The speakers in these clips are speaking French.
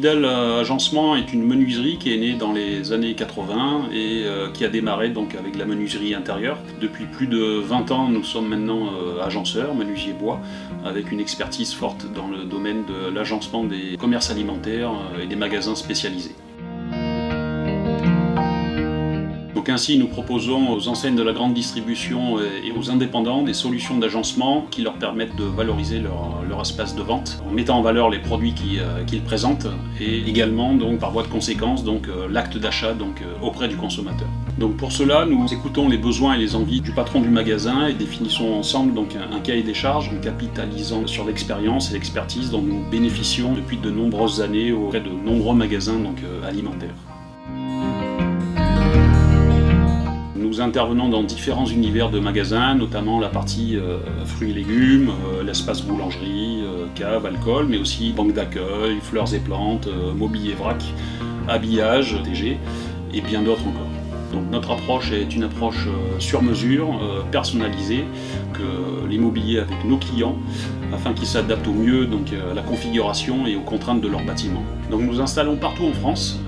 Vidal Agencement est une menuiserie qui est née dans les années 80 et qui a démarré donc avec la menuiserie intérieure. Depuis plus de 20 ans, nous sommes maintenant agenceurs, menuisiers bois, avec une expertise forte dans le domaine de l'agencement des commerces alimentaires et des magasins spécialisés. Donc ainsi, nous proposons aux enseignes de la grande distribution et aux indépendants des solutions d'agencement qui leur permettent de valoriser leur espace de vente en mettant en valeur les produits qu'ils présentent et également donc, par voie de conséquence l'acte d'achat auprès du consommateur. Donc pour cela, nous écoutons les besoins et les envies du patron du magasin et définissons ensemble donc, un cahier des charges en capitalisant sur l'expérience et l'expertise dont nous bénéficions depuis de nombreuses années auprès de nombreux magasins alimentaires. Nous intervenons dans différents univers de magasins, notamment la partie fruits et légumes, l'espace boulangerie, cave, alcool, mais aussi banque d'accueil, fleurs et plantes, mobilier vrac, habillage, TG et bien d'autres encore. Donc notre approche est une approche sur mesure, personnalisée, que l'immobilier avec nos clients, afin qu'ils s'adaptent au mieux à la configuration et aux contraintes de leur bâtiment. Donc nous installons partout en France,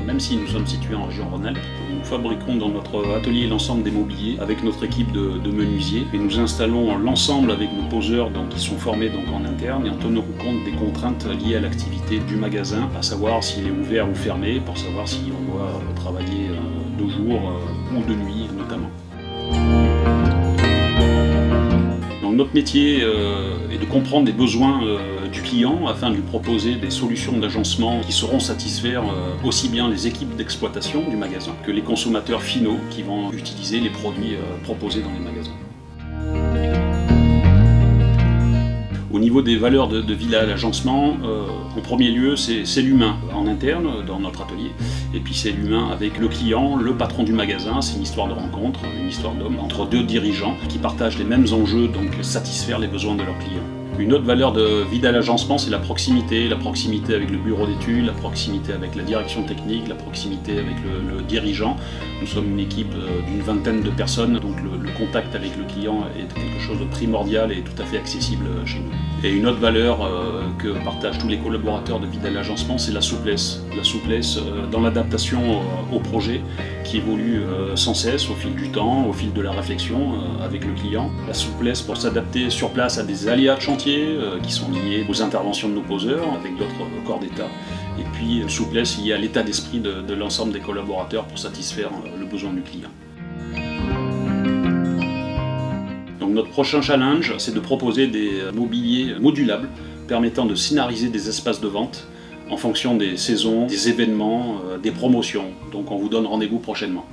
même si nous sommes situés en région Rhône-Alpes. Nous fabriquons dans notre atelier l'ensemble des mobiliers avec notre équipe de menuisiers et nous installons l'ensemble avec nos poseurs qui sont formés en interne et en tenant compte des contraintes liées à l'activité du magasin, à savoir s'il est ouvert ou fermé, pour savoir si on doit travailler de jour ou de nuit notamment. Donc notre métier est de comprendre les besoins du client afin de lui proposer des solutions d'agencement qui sauront satisfaire aussi bien les équipes d'exploitation du magasin que les consommateurs finaux qui vont utiliser les produits proposés dans les magasins. Au niveau des valeurs de Vidal Agencement, en premier lieu, c'est l'humain en interne dans notre atelier. Et puis c'est l'humain avec le client, le patron du magasin. C'est une histoire de rencontre, une histoire d'homme entre deux dirigeants qui partagent les mêmes enjeux, donc satisfaire les besoins de leurs clients. Une autre valeur de Vidal Agencement, c'est la proximité avec le bureau d'études, la proximité avec la direction technique, la proximité avec le dirigeant. Nous sommes une équipe d'une vingtaine de personnes, donc le contact avec le client est quelque chose de primordial et tout à fait accessible chez nous. Et une autre valeur que partagent tous les collaborateurs de Vidal Agencement, c'est la souplesse. La souplesse dans l'adaptation au projet qui évolue sans cesse au fil du temps, au fil de la réflexion avec le client. La souplesse pour s'adapter sur place à des aléas de chantier qui sont liés aux interventions de nos poseurs avec d'autres corps d'État. Et puis souplesse liée à l'état d'esprit de l'ensemble des collaborateurs pour satisfaire le besoin du client. Donc notre prochain challenge, c'est de proposer des mobiliers modulables permettant de scénariser des espaces de vente en fonction des saisons, des événements, des promotions. Donc on vous donne rendez-vous prochainement.